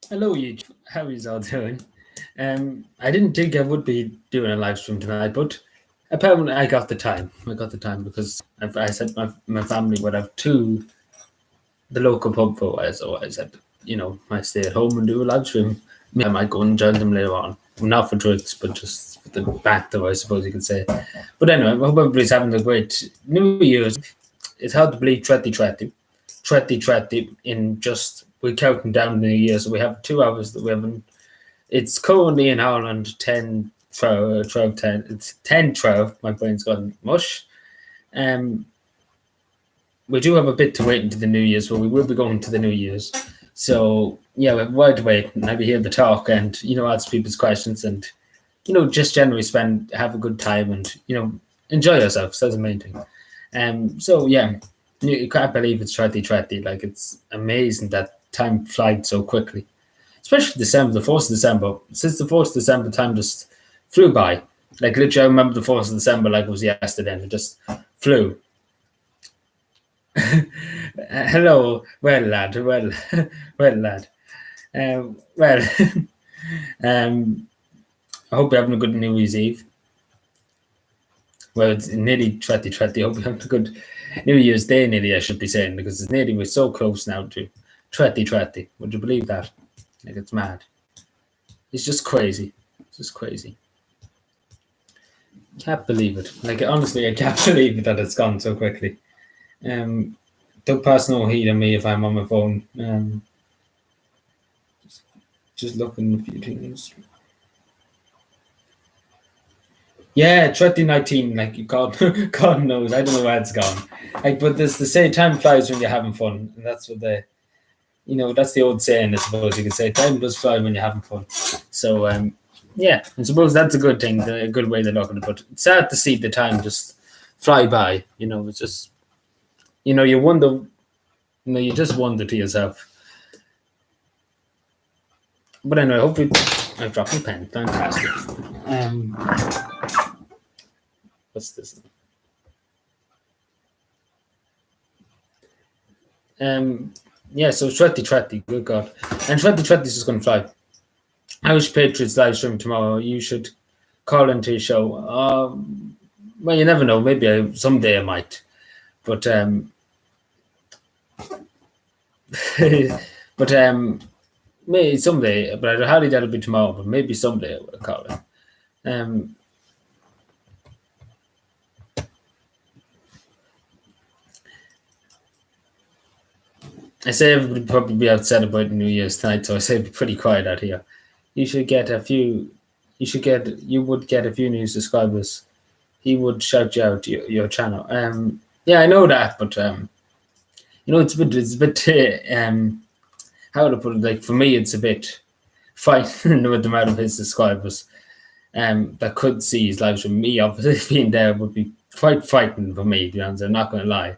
Hello, you. How is all doing? I didn't think I would be doing a live stream tonight, but apparently I got the time. I got the time because I said my family would have two the local pub for a while, so I said, I stay at home and do a live stream. Maybe I might go and join them later on. Not for drinks, but just for the banter, I suppose you could say. But anyway, I hope everybody's having a great New Year's. It's hard to believe 2020 in just we're counting down the year, so we have 2 hours that we haven't. It's currently in Ireland 10, 12, 12, 10. It's 10, 12. My brain's gone mush. Um, we do have a bit to wait into the New Year's, but we will be going to the New Year's. So, yeah, we have a while to wait, and I'll be here to talk and, answer people's questions and, just generally have a good time and, enjoy yourselves. That's the main thing. So, yeah, you can't believe it's 2020. Like, it's amazing that time flies so quickly, especially December, the 4th of December. Since the 4th of December, time just flew by. Like, literally, I remember the 4th of December like it was yesterday, and it just flew. Hello, well, lad, well, well, lad. Well, I hope you're having a good New Year's Eve. Well, it's nearly 2020. I hope you're having a good New Year's Day, nearly, I should be saying, because it's nearly, we're so close now to 2020. Would you believe that? Like, it's mad. It's just crazy. It's just crazy. Can't believe it. Like, honestly, I can't believe it that it's gone so quickly. Don't pass no heed on me if I'm on my phone. Just looking a few things. Yeah, 2019, like God, God knows, I don't know where it's gone. Like, but there's the say time flies when you're having fun, and that's what that's the old saying. I suppose you could say time does fly when you're having fun. So, yeah, I suppose that's a good thing, a good way to look at it. But it's sad to see the time just fly by. It's just, you wonder, you just wonder to yourself. But anyway, hopefully, I've dropped my pen. Fantastic. What's this? Yeah, so 2020, good God. And 2020 is just going to fly. Irish Patriots live stream tomorrow. You should call into your show. Well, you never know. Maybe someday I might. But, maybe someday. But I hardly that'll be tomorrow. But maybe someday I will call it. I say everybody probably be out celebrating New Year's tonight, so I say be pretty quiet out here. You should get a few. You would get a few new subscribers. He would shout you out your channel. Yeah, I know that, but it's a bit. How to put it? Like for me, it's a bit fighting with the amount of his subscribers. That could see his live stream. Me, obviously being there would be quite frightening for me. To be honest, I'm not going to lie.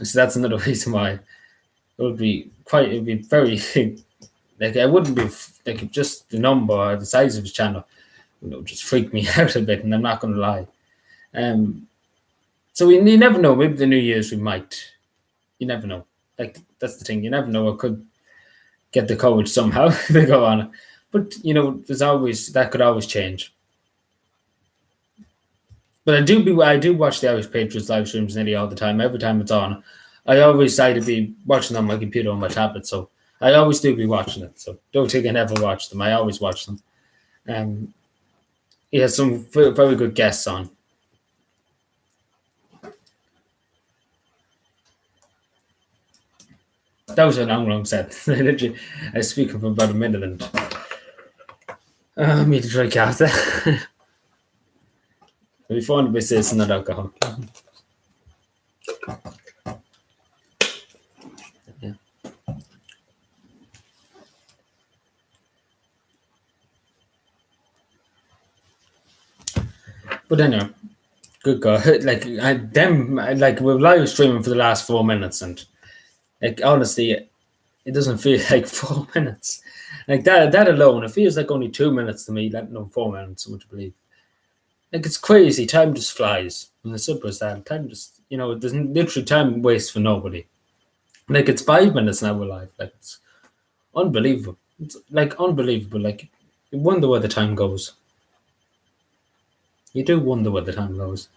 So that's another reason why it would be very like I wouldn't be like just the number or the size of his channel, just freak me out a bit, and I'm not going to lie. So you never know. Maybe the New Year's we might. You never know. Like that's the thing. You never know. I could get the courage somehow to go on, but there's always that could always change. But I do watch the Irish Patriots live streams nearly all the time. Every time it's on, I always try to be watching on my computer or my tablet. So I always do be watching it. So don't think I never watch them. I always watch them. He has some very good guests on. That was a long set. Literally, I was speaking for about a minute and I need to drink after. Before anybody says it's not alcohol. Yeah. But anyway, good God. Like we're live streaming for the last 4 minutes and like honestly, it doesn't feel like 4 minutes. Like that alone, it feels like only 2 minutes to me, let alone 4 minutes, would you believe? Like it's crazy. Time just flies. And as simple as that. Time just there's literally time waste for nobody. Like it's 5 minutes now we're live. Like it's unbelievable. It's like unbelievable. Like you wonder where the time goes. You do wonder where the time goes.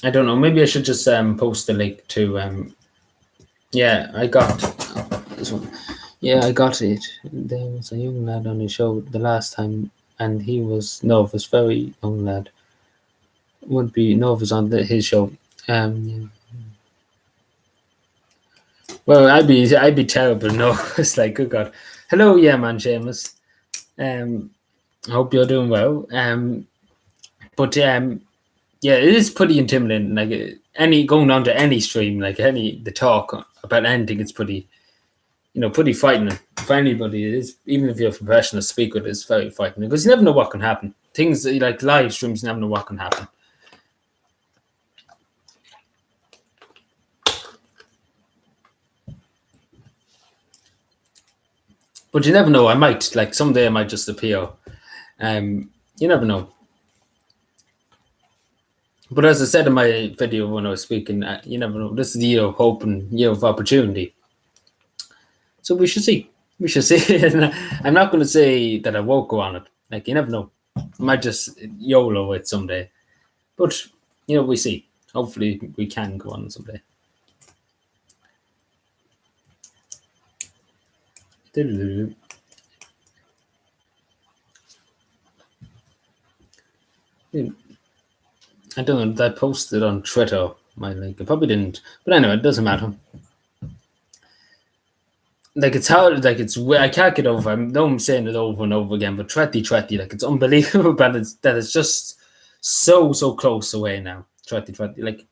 I don't know. Maybe I should just post the link to. Yeah, I got this one. Yeah, I got it. There was a young lad on his show the last time, and he was nervous, very young lad. Would be nervous on his show. Yeah. Well, I'd be terrible nervous. Like, good God. Hello, yeah, man, Seamus. I hope you're doing well. But yeah, it is pretty intimidating. Like any going on to any stream, like the talk about anything, it's pretty, pretty frightening for anybody. It is, even if you're a professional speaker, it is very frightening because you never know what can happen. Things like live streams, you never know what can happen. But you never know. I might like someday I might just appear. You never know. But as I said in my video when I was speaking, you never know. This is the year of hope and year of opportunity. So we should see. We should see. I'm not going to say that I won't go on it. Like, you never know. I might just YOLO it someday. But, we see. Hopefully we can go on someday. I don't know. I posted on Twitter. I probably didn't. But anyway, it doesn't matter. Like it's hard, like I can't get over. I know I'm saying it over and over again, but Tretty, like it's unbelievable, but it's just so close away now. Tretty, like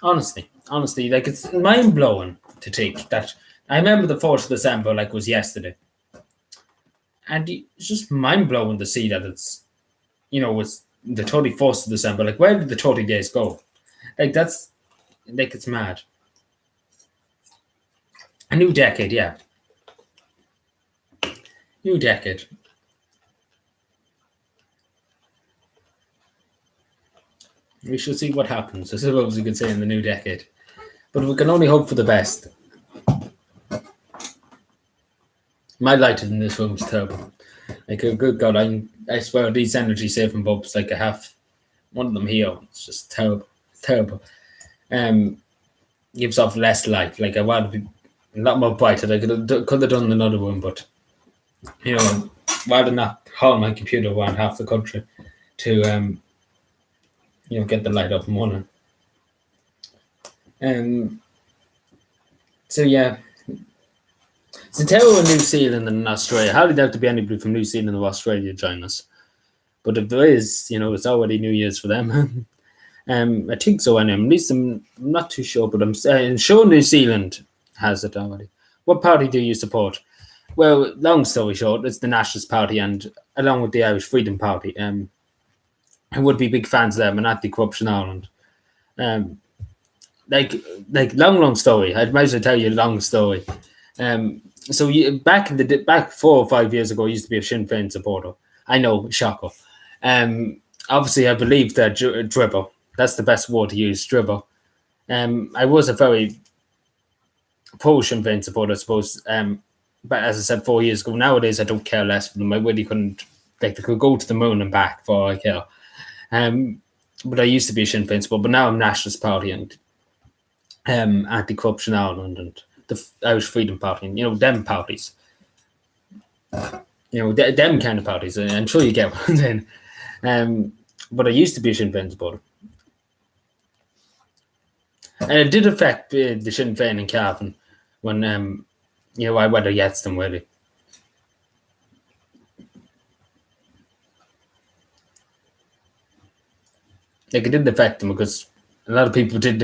honestly, like it's mind blowing to think that I remember the 4th of December like was yesterday, and it's just mind blowing to see that it's it's the 31st of December. Like where did the 30 days go? Like that's like it's mad. A new decade, yeah. New decade. We shall see what happens, I suppose you could say, in the new decade. But we can only hope for the best. My lighting in this room is terrible. Like, oh, good God, I swear these energy saving bulbs, like I have one of them here. It's just terrible. It's terrible. Gives off less light. Like I want to be a lot more brighter. I could have done another one, but rather not haul my computer around half the country to get the light up and running. So yeah. It's terrible in New Zealand and Australia. Hardly doubt to be anybody from New Zealand or Australia join us. But if there is, it's already New Year's for them. I think so anyway. At least I'm not too sure, but I'm sure New Zealand has it already. What party do you support? Well, long story short, it's the Nationalist Party, and along with the Irish Freedom Party. I would be big fans of them and Anti-Corruption Ireland. Like long story. I might as well tell you a long story. So back 4 or 5 years ago, I used to be a Sinn Féin supporter. I know, shocker. Obviously, I believe that dribble. That's the best word to use, dribble. I was a very pro-Sinn Féin supporter, I suppose. But as I said 4 years ago, nowadays I don't care less for them. I really couldn't. Like they could go to the moon and back for all I care. But I used to be a Sinn Féin supporter, but now I'm Nationalist Party and Anti-Corruption Ireland and the Irish Freedom Party, and them parties. Them kind of parties. I'm sure you get what I'm saying. But I used to be a Sinn Féin supporter. And it did affect the Sinn Féin in Cavan when, I went against them, really. Like, it did affect them because a lot of people did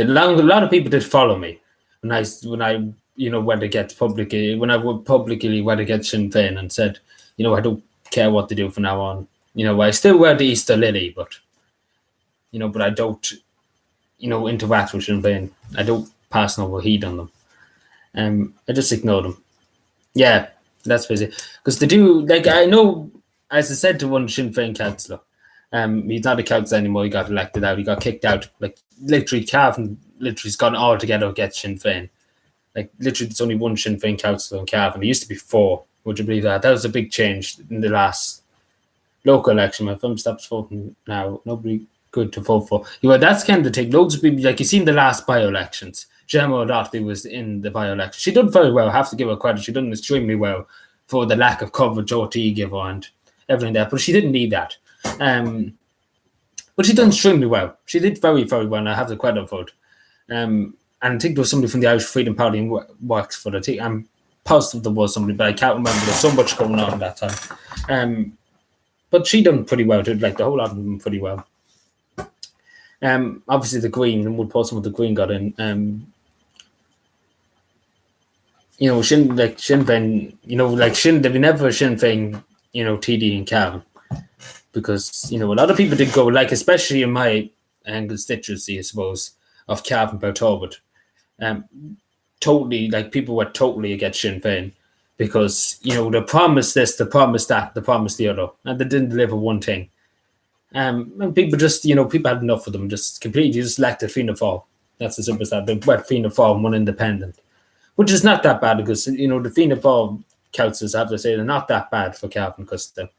follow me when I went against publicly, when I would publicly went against Sinn Féin and said, I don't care what they do from now on. I still wear the Easter lily, but but I don't, interact with Sinn Féin. I don't pass no heat on them. I just ignore them. Yeah, that's basically because they do. Like I know, as I said to one Sinn Féin councillor, he's not a councillor anymore. He got elected out. He got kicked out. Like literally, Cavan literally has gone all together against Sinn Féin. Like, literally, there's only one Sinn Féin councillor in Cavan. There used to be 4. Would you believe that? That was a big change in the last local election. My phone stops voting now. Nobody good to vote for. That's kind of the thing. Loads of people, like you seen the last by-elections. Gemma O'Doherty was in the by-election. She done very well. I have to give her credit. She done extremely well for the lack of coverage OT gave her and everything there. But she didn't need that. But she done extremely well. She did very, very well, and I have the credit for it. And I think there was somebody from the Irish Freedom Party who works for it. I'm positive there was somebody, but I can't remember. There's so much going on at that time. But she done pretty well too. Like, the whole lot of them pretty well. Obviously the Green, and we'll post some of the Green got in. Sinn Féin, there'll be never a Sinn Féin, TD in Cavan. Because, a lot of people did go, like, especially in my constituency, I suppose, of Cavan, Belturbet. Totally, like, people were totally against Sinn Féin. Because, they promised this, they promised that, they promised the other. And they didn't deliver one thing. And people just, people had enough of them, just completely just elected Fianna Fáil. That's as simple as that. They went Fianna Fáil and one independent. Which is not that bad because, the Fianna Fáil councillors, I have to say, they're not that bad for Cavan because they're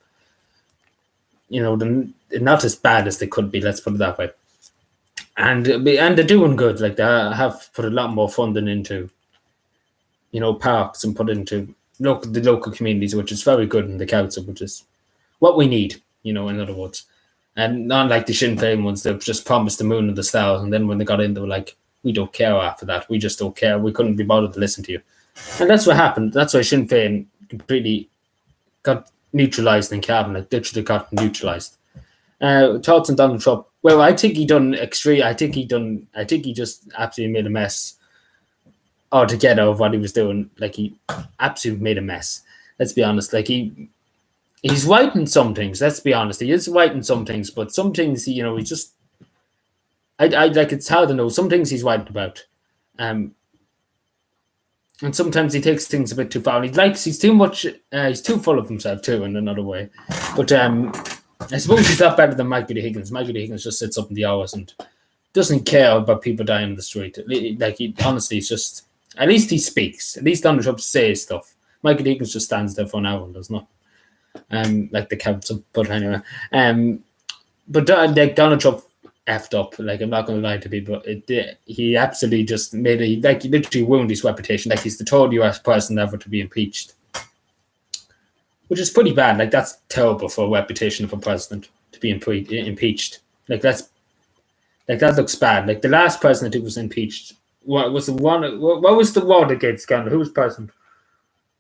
not as bad as they could be, let's put it that way. And they're doing good. Like, they have put a lot more funding into, parks and put into the local communities, which is very good in the council, which is what we need, in other words. And not like the Sinn Féin ones, they've just promised the moon and the stars, and then when they got in, they were like, we don't care after that. We just don't care. We couldn't be bothered to listen to you. And that's what happened. That's why Sinn Féin completely got neutralised in Cabinet, literally got neutralised. Thoughts on Donald Trump? Well, I think he done extreme. I think he just absolutely made a mess altogether of what he was doing. Like, he absolutely made a mess. Let's be honest. Like, he's right in some things. Let's be honest. He is right in some things, but some things, he just. I like, it's hard to know. Some things he's right about, and sometimes he takes things a bit too far. He's too much. He's too full of himself too, in another way. But I suppose he's not better than Michael D. Higgins. Michael D. Higgins just sits up in the hours and doesn't care about people dying in the street. Like, honestly, it's just, at least he speaks. At least Donald Trump says stuff. Michael D. Higgins just stands there for an hour and does nothing. Like the council, but anyway. But like, Donald Trump effed up. Like, I'm not going to lie to people. He absolutely just he literally ruined his reputation. Like, he's the third US president ever to be impeached, which is pretty bad. Like, that's terrible for a reputation of a president to be impeached. Like, that looks bad. Like, the last president who was impeached, what was the Watergate scandal? Who was president?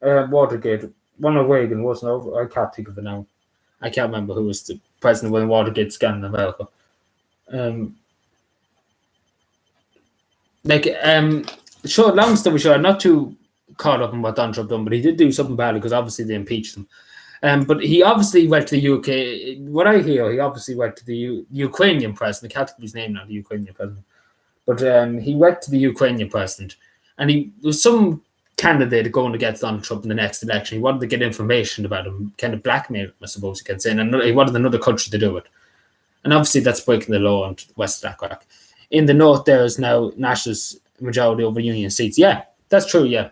Watergate. Ronald Reagan wasn't over. I can't think of it now. I can't remember who was the president when Watergate scandal in America. Long story short, I'm not too caught up in what Donald Trump done, but he did do something bad because obviously they impeached him. But he obviously went to the UK. What I hear, he obviously went to the Ukrainian president. I can't think of his name now, the Ukrainian president. But he went to the Ukrainian president, and there was some candidate going against Donald Trump in the next election. He wanted to get information about him, kind of blackmail him, I suppose you can say. And he wanted another country to do it. And obviously that's breaking the law in West Blackrock. In the north, there is now Nationalist majority over Union seats. Yeah, that's true, yeah.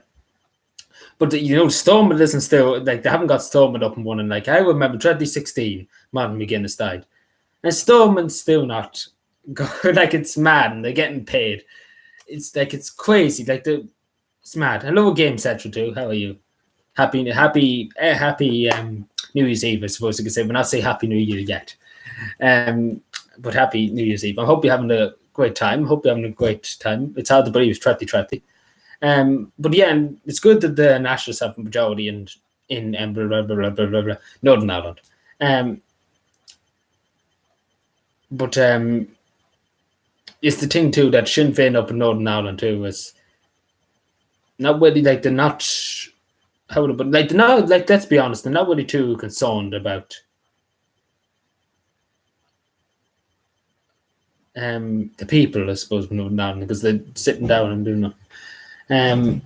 But, Stormont isn't still, like, they haven't got Stormont up and running. Like, I remember 2016, Martin McGuinness died. And Stormont's still not, like, it's mad, and they're getting paid. It's like, it's crazy. Like, it's mad. Hello, Game Central too. How are you? Happy New Year's Eve, I suppose you could say. But not say Happy New Year yet. But Happy New Year's Eve. I hope you're having a great time. It's hard to believe it's 2020. But yeah, and it's good that the Nationalists have a majority in Northern Ireland. But it's the thing too that Sinn Féin up in Northern Ireland too is not really, like, they're not, but like, they're not, like, let's be honest, they're not really too concerned about the people, I suppose, from Northern Ireland, because they're sitting down and doing nothing.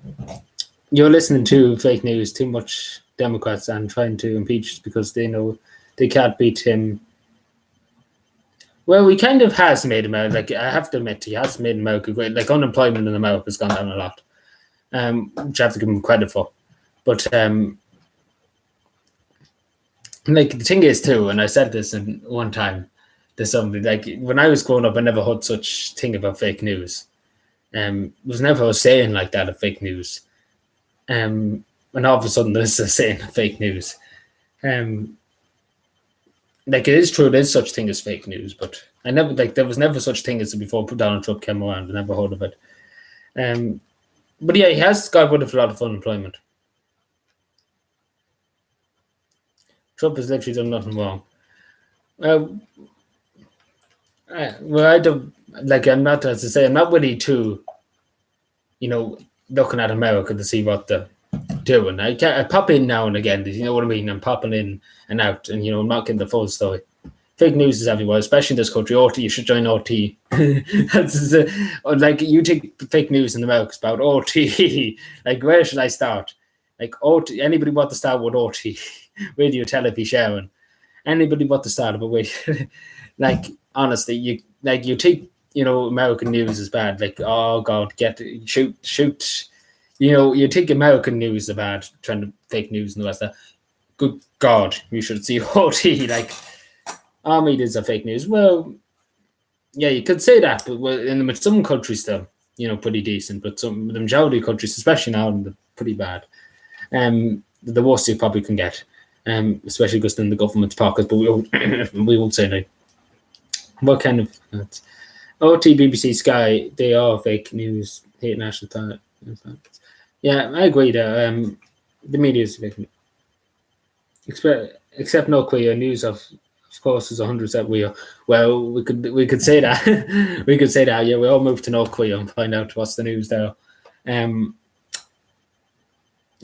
You're listening to fake news, too much Democrats, and trying to impeach because they know they can't beat him. Well, he kind of has made America. Like I have to admit, he has made America great. Like unemployment in America has gone down a lot, which I have to give him credit for. But like the thing is too, and I said this in one time to somebody. Like when I was growing up, I never heard such thing about fake news. It was never a saying like that of fake news. And all of a sudden, there's a saying of fake news. Like it is true, there is such thing as fake news, but I never like there was never such thing as before Donald Trump came around. I never heard of it. But yeah, he has got rid of a lot of unemployment. Trump has literally done nothing wrong. Well, I don't like. I'm not, as I say, I'm not really too, looking at America to see what they're doing. I pop in now and again. You know what I mean? I'm popping in and out, and I'm not getting the full story. Fake news is everywhere, especially in this country. RT, you should join RT. That's like you take fake news in America about RT. Like where should I start? Like RT, anybody want to start with RT? Radio, television, sharing. Anybody want to start? But wait, like honestly, you take American news is bad. Like oh god, shoot. You think American news is bad, trying to fake news and the rest of that. Good God, you should see RT. Like, our media's a fake news. Well, yeah, you could say that, but in some countries still, pretty decent. But the majority of countries, especially now, they're pretty bad. The worst you probably can get, especially because in the government's pocket. But we won't say that. What kind of RT, BBC, Sky? They are fake news. Hate national talent. Yeah, I agree there. The media is fake news. Except no queer news of course is 100% real. Well, we could say that. We could say that. Yeah, we all move to North Korea and find out what's the news there. Yeah,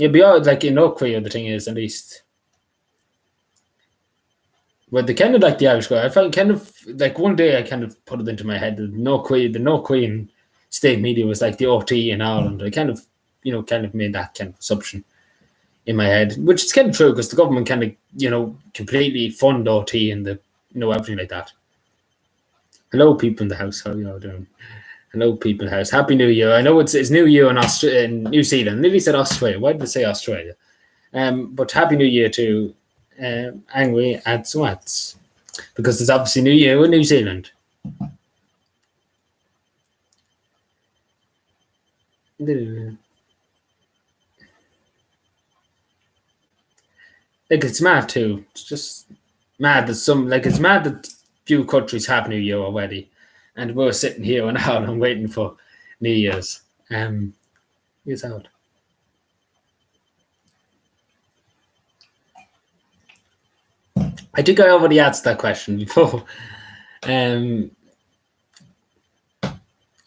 but like in North Korea, the thing is at least. Well, they kind of like the Irish guy. I found kind of like one day I kind of put it into my head that the North Korean state media was like the RT in Ireland. I kind of made that kind of assumption in my head, which is kind of true because the government kind of, completely fund RT and everything like that. Hello, people in the house. How are you all doing? Hello, people in the house. Happy New Year. I know it's New Year in New Zealand. I nearly said Australia. Why did I say Australia? But Happy New Year to Angry and Swats because there's obviously New Year in New Zealand. Like it's mad too. It's just mad that it's mad that few countries have New Year already, and we're sitting here in Ireland waiting for New Year's. It's out. I think I already asked that question before. I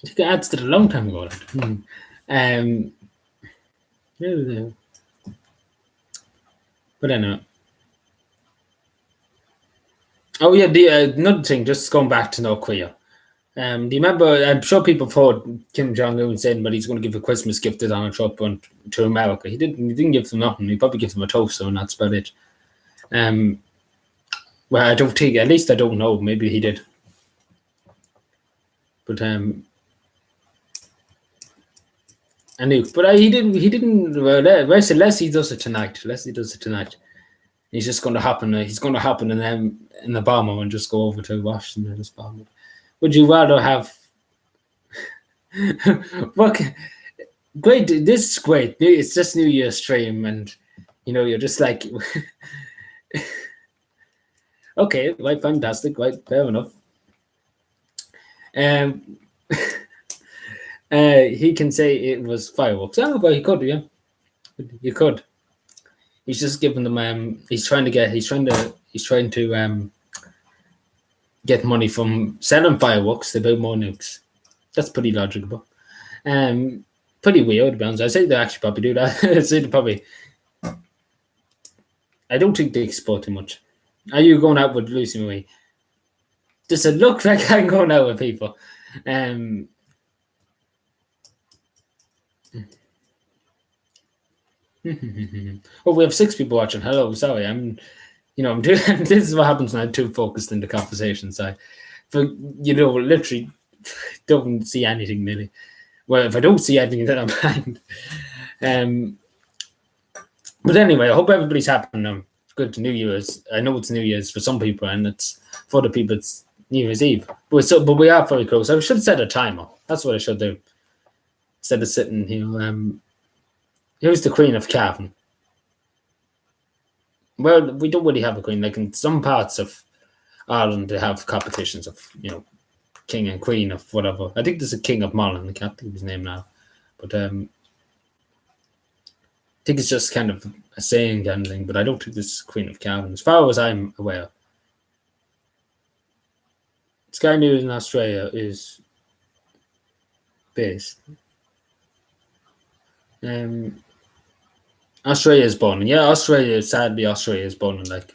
think I answered it a long time ago. But I know. Oh yeah, the another thing, just going back to North Korea. Do you remember? I'm sure people thought Kim Jong Un saying, "But he's going to give a Christmas gift to Donald Trump and to America." He didn't give them nothing. He probably gave them a toaster, and that's about it. Well, I don't think. At least I don't know. Maybe he did. But I knew. But he didn't. He didn't. Unless he does it tonight. He's just going to happen. He's going to happen in the bomber and just go over to Washington and just bomb it. Would you rather have? What? Great. This is great. It's just New Year's stream, and you're just like. Okay, right, fantastic, right, fair enough. He can say it was fireworks. Oh, but he could, yeah. You could. He's just giving them. He's trying to get money from selling fireworks to build more nukes. That's pretty logical. Pretty weird, to be honest. I say they actually probably do that. I say they probably. I don't think they export too much. Are you going out with Lucy Marie? Does it look like I'm going out with people? Oh, we have 6 people watching. Hello, sorry, I'm doing. This is what happens when I'm too focused in the conversation. So I for literally don't see anything really. Well, if I don't see anything, then I'm blind. But anyway, I hope everybody's happy now. Good New Year's. I know it's New Year's for some people, and it's for other people it's New Year's Eve. But we are very close. I should set a timer. That's what I should do. Instead of sitting here. Who's the Queen of Cavan? Well, we don't really have a queen. Like in some parts of Ireland, they have competitions of king and queen of whatever. I think there's a king of Mullen. I can't think of his name now, but I think it's just kind of a saying kind of thing. But I don't think this is Queen of Cavan, as far as I'm aware. Sky News in Australia is based. Australia is burning. Yeah, sadly, Australia is burning. Like,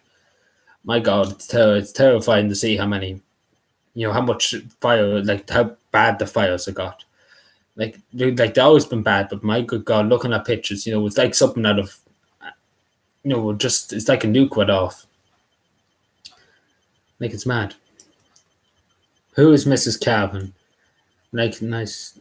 my God, it's terrifying to see how many, how much fire, like how bad the fires have got. Like they've always been bad, but my good God, looking at pictures, it's like something out of, it's like a nuke went off. Like, it's mad. Who is Mrs. Cavan? Like, nice.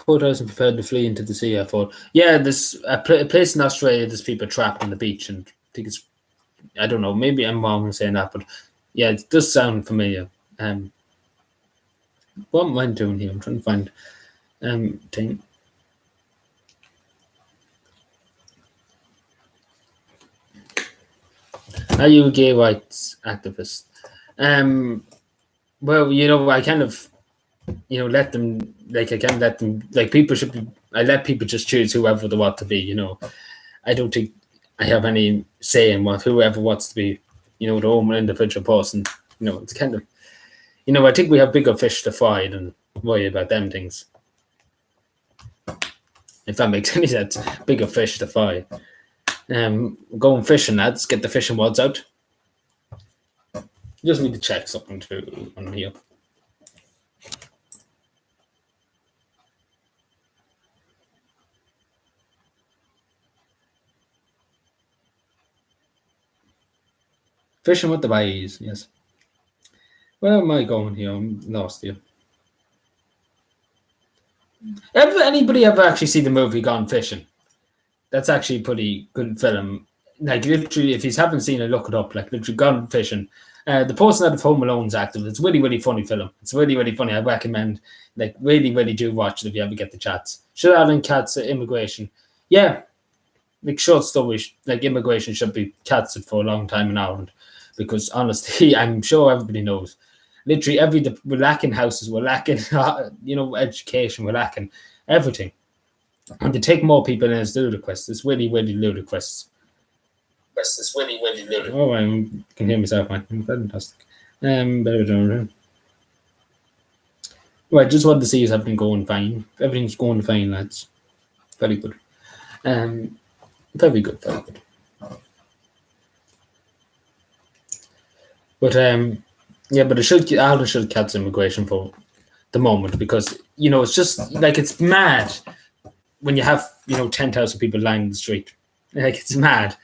4,000 prepared to flee into the sea, I thought. Yeah, there's a place in Australia, there's people trapped on the beach, and I think it's, I don't know, maybe I'm wrong in saying that, but yeah, it does sound familiar. What am I doing here? I'm trying to find thing. Are you a gay rights activist? Well, I kind of, let them, like, I can't let them, like, people should be, I let people just choose whoever they want to be, I don't think I have any say in what whoever wants to be, their own individual person. It's kind of, I think we have bigger fish to fry than worry about them things. If that makes any sense, bigger fish to fry. Going fishing, lads, get the fishing rods out. Just need to check something too on here. Fishing with the Bays, yes. Where am I going here? I'm lost here. Anybody ever actually see the movie Gone Fishing? That's actually a pretty good film. Like, literally, if you haven't seen it, look it up. Like, literally, Gone Fishing. The person out of Home Alone's active. It's a really, really funny film. It's really, really funny. I recommend, like, really, really do watch it if you ever get the chance. Should Alan Katz immigration? Yeah. Like, short story, like, immigration should be cancelled for a long time in Ireland. Because, honestly, I'm sure everybody knows. Literally, we're lacking houses, we're lacking, education, we're lacking everything. And to take more people in is ludicrous. It's really, really ludicrous. It's really, really ludicrous. Oh, I can hear myself, man. Fantastic. Right, just wanted to see if everything going fine. Everything's going fine, lads. Very good. Very good, very good. But Ireland should cancel immigration for the moment, because it's just like, it's mad when you have 10,000 people lying in the street. Like, it's mad,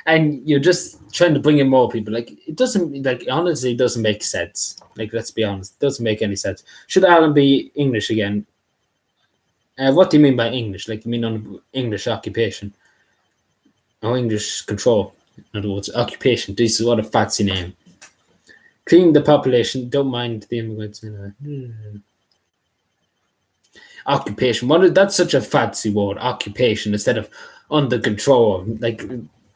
and you're just trying to bring in more people. Like, it doesn't, like, honestly, it doesn't make sense. Like, let's be honest, it doesn't make any sense. Should Ireland be English again? What do you mean by English? Like, you mean on English occupation or English control? In other words, occupation. This is what a fancy name. Clean the population, don't mind the immigrants. Occupation. That's such a fancy word, occupation, instead of under control. Like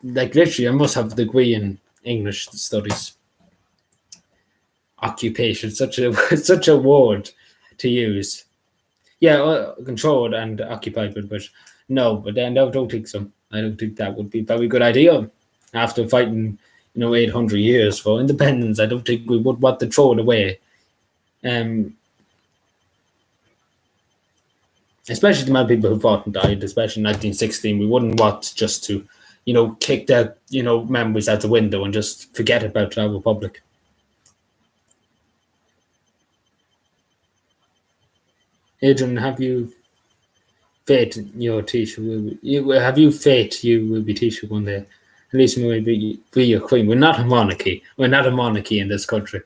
literally, I must have a degree in English studies. Occupation, such a word to use. Yeah, controlled and occupied, but no, but then I don't think so. I don't think that would be a very good idea. After fighting 800 years for independence, I don't think we would want to throw it away. Especially the amount of people who fought and died, especially in 1916, we wouldn't want just to, kick their, memories out the window and just forget about our republic. Adrian, have you faith your Taoiseach have you faith you will be Taoiseach one day? At least we will be your queen. We're not a monarchy. We're not a monarchy in this country.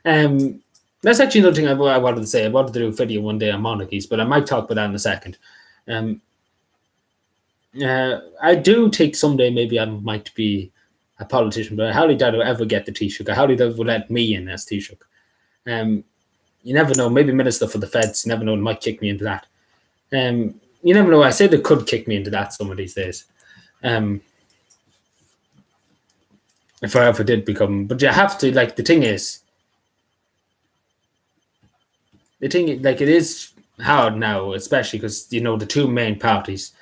Um, that's actually another thing I wanted to say. I wanted to do a video one day on monarchies, but I might talk about that in a second. Um, I do think someday maybe I might be a politician, but I highly doubt I'll ever get the Taoiseach. I highly doubt they'll let me in as Taoiseach. Um, you never know. Maybe minister for the feds. You never know. They might kick me into that. You never know. I say they could kick me into that some of these days. If I ever did become, but you have to like the thing is, it is hard now, especially because the two main parties.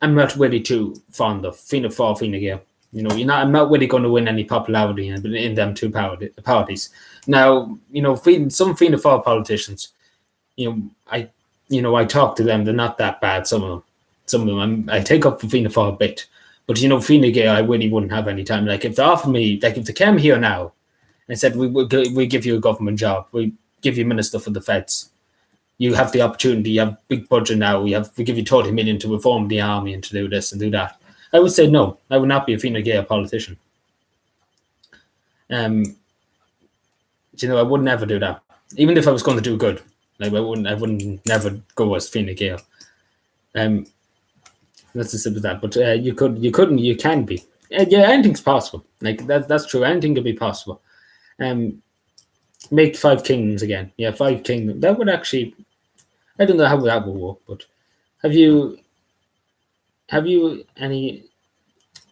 I'm not really too fond of Fianna Fáil, Fine Gael. I'm not really going to win any popularity in them two parties. Now, some Fianna Fáil politicians, I talk to them. They're not that bad. Some of them, I take up for Fianna Fáil a bit, but Fine Gael, I really wouldn't have any time. Like if they offer me, like if they came here now and said we give you a government job, we give you minister for the feds. You have the opportunity. You have big budget now. We give you 30 million to reform the army and to do this and do that. I would say no. I would not be a Fine Gael politician. I would never do that. Even if I was going to do good, like I wouldn't never go as Fine Gael. That's as simple as that. But you can be. Yeah, anything's possible. Like that's true. Anything can be possible. Make 5 kingdoms again. Yeah, 5 kingdoms. That would actually. I don't know how that will work, but have you any?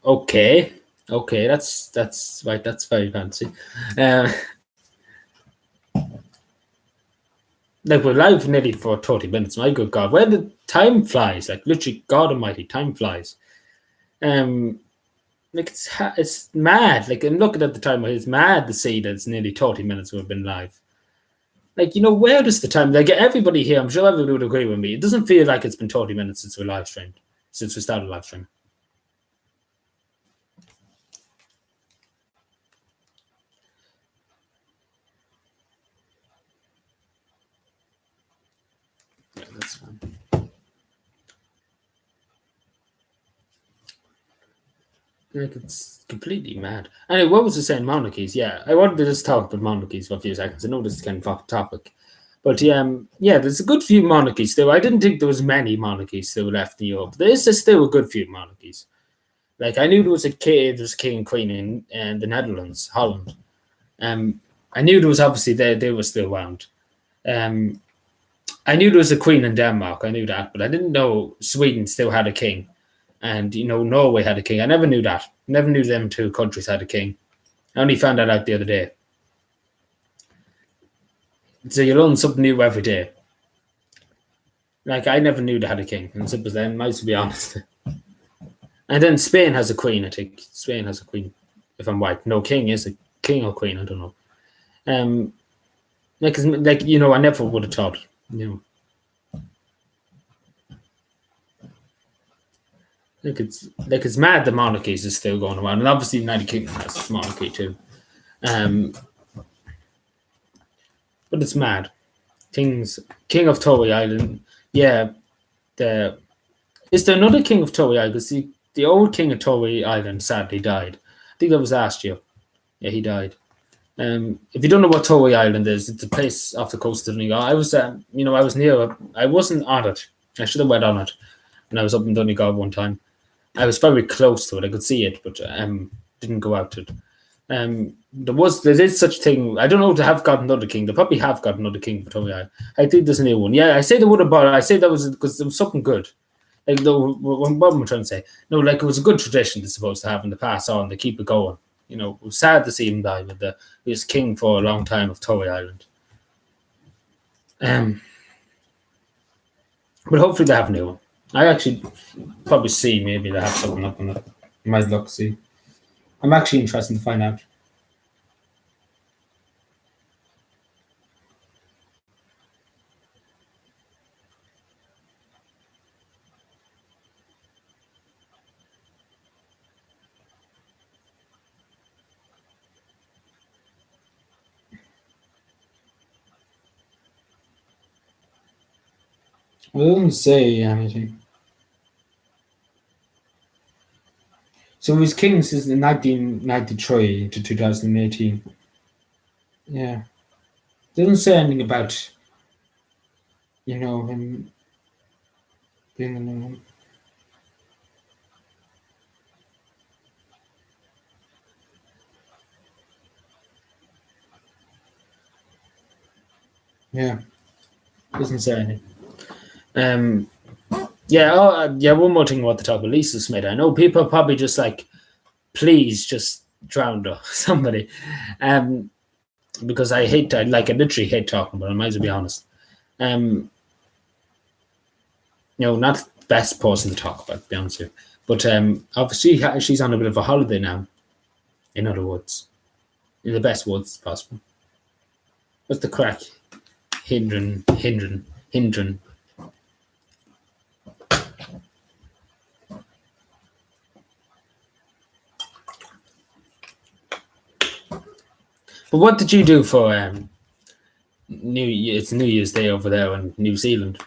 Okay, that's right. That's very fancy. Like we're live nearly for 30 minutes. My good God, where the time flies! Like literally, God Almighty, time flies. Like it's mad. Like I'm looking at the time. It's mad to see that it's nearly 30 minutes we've been live. Like, where does the time, like everybody here, I'm sure everybody would agree with me. It doesn't feel like it's been 30 minutes since we started live stream. Yeah, that's fine. Like, it's completely mad. Anyway, what was I saying? Monarchies, yeah. I wanted to just talk about monarchies for a few seconds. I know this is kind of off topic. But yeah, there's a good few monarchies still. I didn't think there was many monarchies still left in Europe. There is still a good few monarchies. Like I knew there was a king and queen in the Netherlands, Holland. I knew there was obviously they were still around. I knew there was a queen in Denmark. I knew that, but I didn't know Sweden still had a king, and Norway had a king. I never knew that. Never knew them two countries had a king. I only found that out the other day. So you learn something new every day. Like I never knew they had a king, and simple as that. Nice to be honest. And then Spain has a queen. I think Spain has a queen. If I'm right, no king is a king or queen. I don't know. I never would have thought. It's mad the monarchies is still going around, and obviously the United Kingdom has its monarchy too. But it's mad. King of Tory Island. Yeah, is there another king of Tory Island? Because the old king of Tory Island sadly died. I think that was last year. Yeah, he died. If you don't know what Tory Island is, it's a place off the coast of Donegal. I was near. I wasn't on it. I should have went on it when I was up in Donegal one time. I was very close to it. I could see it, but didn't go out to it. There is such thing. I don't know if they have got another king. They probably have got another king for Tory Island. I think there's a new one. Yeah, I say they would have bought it. I say that was because it was something good. Like what am I trying to say? No, like it was a good tradition they're supposed to have in the past on. They keep it going. It was sad to see him die, but he was king for a long time of Tory Island. But hopefully they have a new one. I actually probably see maybe they have something up on it. I might look see. I'm actually interested to find out. I didn't say anything. So it was Kings since 1993 to 2018. Yeah. Doesn't say anything about, him being. Yeah. Doesn't say anything. One more thing I want to talk about Lisa Smith. I know people are probably just like, please just drown her, somebody. Because I literally hate talking about it, I might as well be honest. Not the best person to talk about, to be honest with you. But obviously she's on a bit of a holiday now, in other words. In the best words possible. What's the crack? Hindran. But what did you do for New Year's Day over there in New Zealand?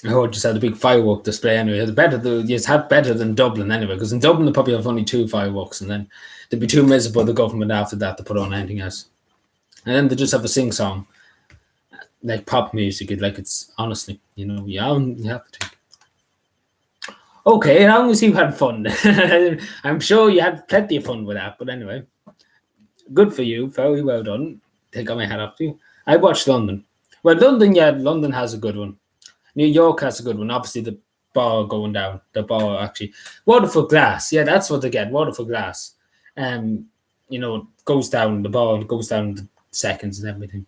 I heard just had a big firework display anyway. It's had better than Dublin anyway, because in Dublin they probably have only 2 fireworks, and then they'd be too miserable, the government, after that, to put on anything else. And then they just have a sing song, like pop music. It's honestly, you have to. Okay, as long as you had fun. I'm sure you had plenty of fun with that, but anyway. Good for you. Very well done. Take got my hat off to you. I watched London. Well, London has a good one. New York has a good one. Obviously, the bar going down. The bar, actually. Waterford Glass. Yeah, that's what they get. Waterford Glass. Goes down. The bar goes down the seconds and everything.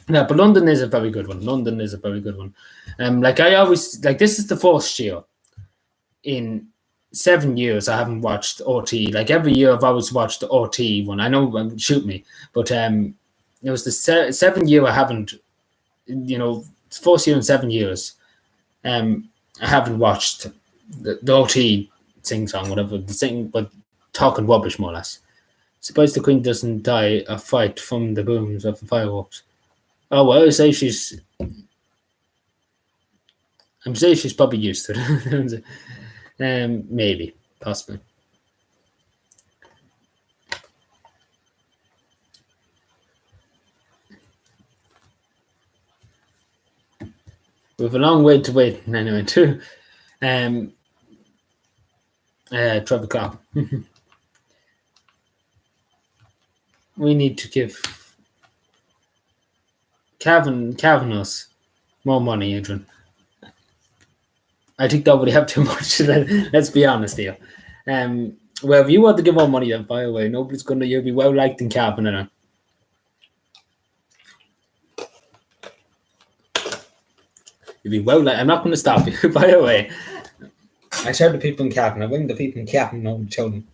Yeah, but London is a very good one. I always, this is the first year in 7 years I haven't watched RT. Like every year I've always watched the RT one. I know, shoot me, but it was the 7th year I haven't. First year in 7 years. I haven't watched the RT sing song, whatever the sing, but talking rubbish more or less. Suppose the Queen doesn't die a fight from the booms of the fireworks. Oh well, I'm saying she's probably used to it. Maybe, possibly. We have a long way to wait anyway, too. Trevor Klopp. We need to give Calvin more money, Adrian. I think that would have too much. Let's be honest here. Well, if you want to give more money, then by the way, nobody's gonna. You'll be well liked in Calvin, and you'll be well liked. I'm not going to stop you. By the way, I tell the people in Calvin. I bring the people in Calvin know to tell them.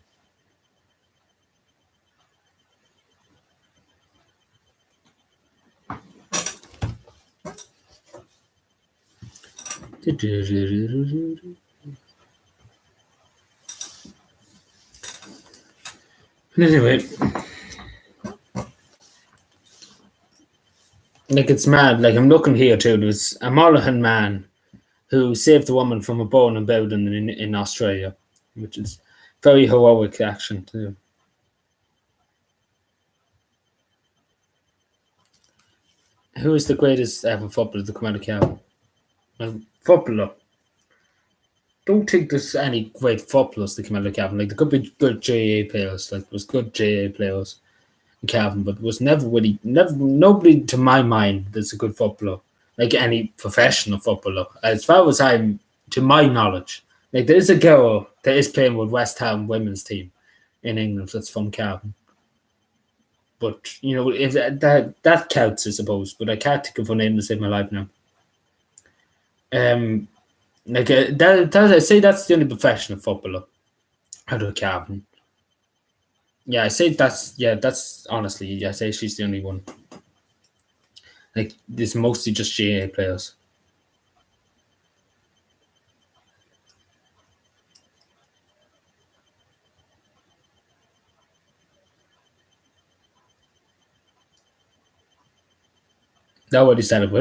Anyway, it's mad. I'm looking here too. There's a Monaghan man who saved a woman from a burning building in Australia, which is very heroic action too. Who is the greatest ever footballer to come out of Calvin? Footballer. Don't think there's any great footballers that come out of Calvin. There could be good JA players. There was good JA players in Calvin, but it was nobody to my mind that's a good footballer. Like any professional footballer. As far as to my knowledge. There is a girl that is playing with West Ham women's team in England that's from Calvin. But, if that counts, I suppose. But I can't think of her name to save my life now. I say that's the only professional footballer out of Calvin. Yeah, I say that's honestly, I say she's the only one. It's mostly just GA players. That already said it,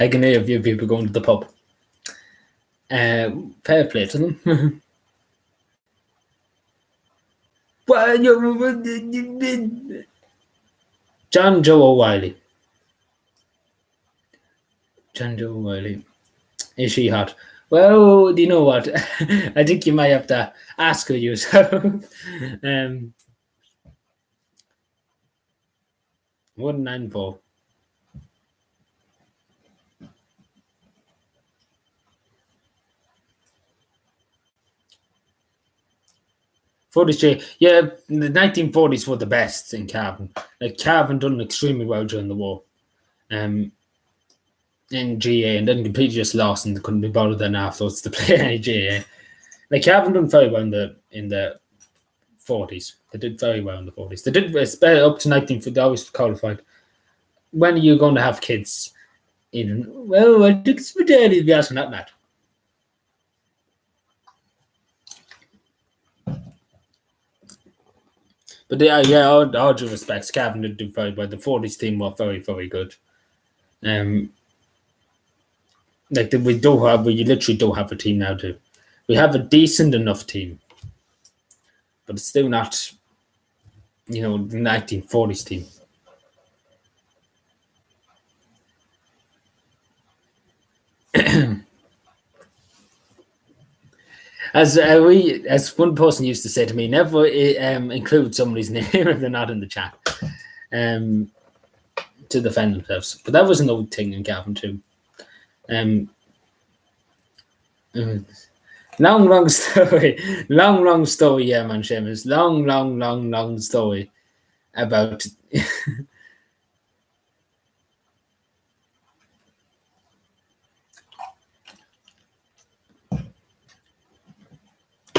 I can hear a few people going to the pub. Fair play to them. John Joe O'Reilly. John Joe O'Reilly. Is she hot? Well, you know what? I think you might have to ask her yourself. 194. '40s, yeah, the 1940s were the best in Cavan. Like Cavan done extremely well during the war. In GA, and then completely just lost and couldn't be bothered then afterwards to play any GA. Like Cavan done very well in the 40s. They did very well in the 40s. They did up to 1940. They always qualified. When are you going to have kids? Well, I think it's maternity to be asking that, Matt. But yeah, all due respects, Cavan did do very well. The 40s team were very, very good. Like we literally do have a team now too. We have a decent enough team, but it's still not, the 1940s team. As one person used to say to me, never include somebody's name if they're not in the chat to defend themselves. But that was an old thing in Cavan too. Long story. Long story, yeah, man, Seamus. Long story about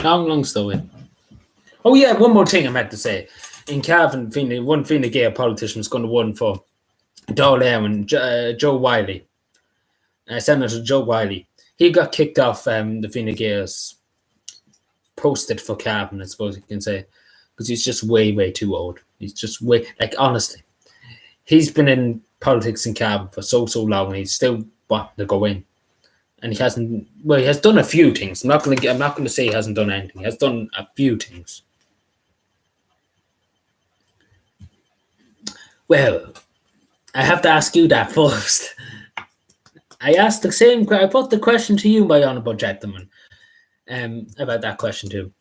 long story. Oh yeah, one more thing I meant to say. In Cavan, one Fine Gael politician was going to run for Dáil Éireann, Joe Wiley, Senator Joe Wiley. He got kicked off the Fine Gael's posted for Cavan, I suppose you can say, because he's just way too old. He's just honestly, he's been in politics in Cavan for so long, and he's still wanting to go in. And he hasn't. Well, he has done a few things. I'm not going to say he hasn't done anything. He has done a few things. Well, I have to ask you that first. I asked the same. I put the question to you, my honourable gentleman, about that question too.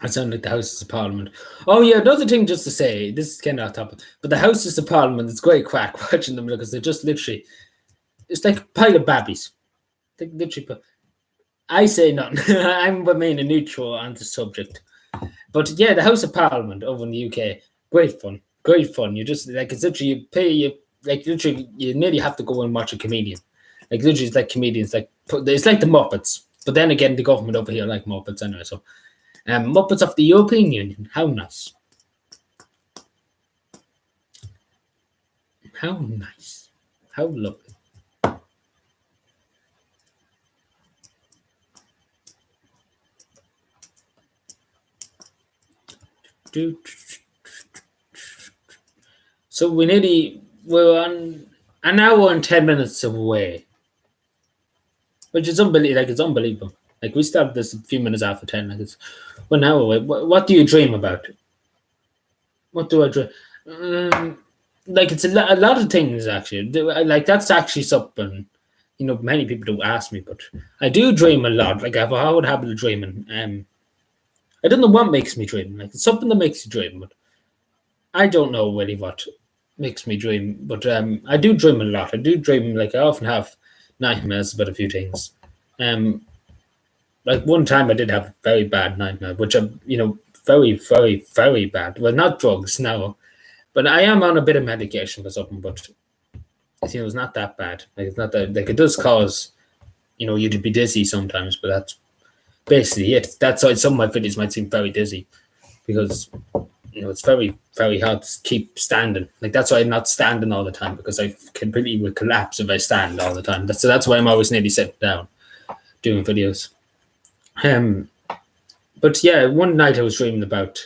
I sound like the Houses of Parliament. Oh yeah, another thing just to say, this is kind of off topic, but the Houses of Parliament, it's great crack watching them because they're just literally, it's like a pile of babbies. They literally, I say nothing. I'm being a neutral on the subject. But yeah, the House of Parliament over in the UK, great fun. You just it's literally you nearly have to go and watch a comedian. Like literally, it's like comedians, it's like the Muppets. But then again, the government over here like Muppets anyway. So, Muppets of the European Union, how nice, how lovely. So we're on an hour and 10 minutes away, which is unbelievable. It's unbelievable. Like we started this a few minutes after 10. Like it's 1 hour away. What do you dream about? What do I dream? Like it's a lot of things actually. Like that's actually something. Many people don't ask me, but I do dream a lot. Like I have a hard habit of dreaming. I don't know what makes me dream. Like it's something that makes you dream, but I don't know really what makes me dream. But I do dream a lot. I do dream, I often have nightmares about a few things. Like one time I did have a very bad nightmare, which I'm, very, very, very bad. Well, not drugs, no. But I am on a bit of medication for something, but it's not that bad. Like it's not that it does cause, you to be dizzy sometimes, but that's basically it. That's why some of my videos might seem very dizzy because it's very, very hard to keep standing. Like that's why I'm not standing all the time because I completely would collapse if I stand all the time. So that's why I'm always nearly sitting down doing videos. But yeah, one night I was dreaming about.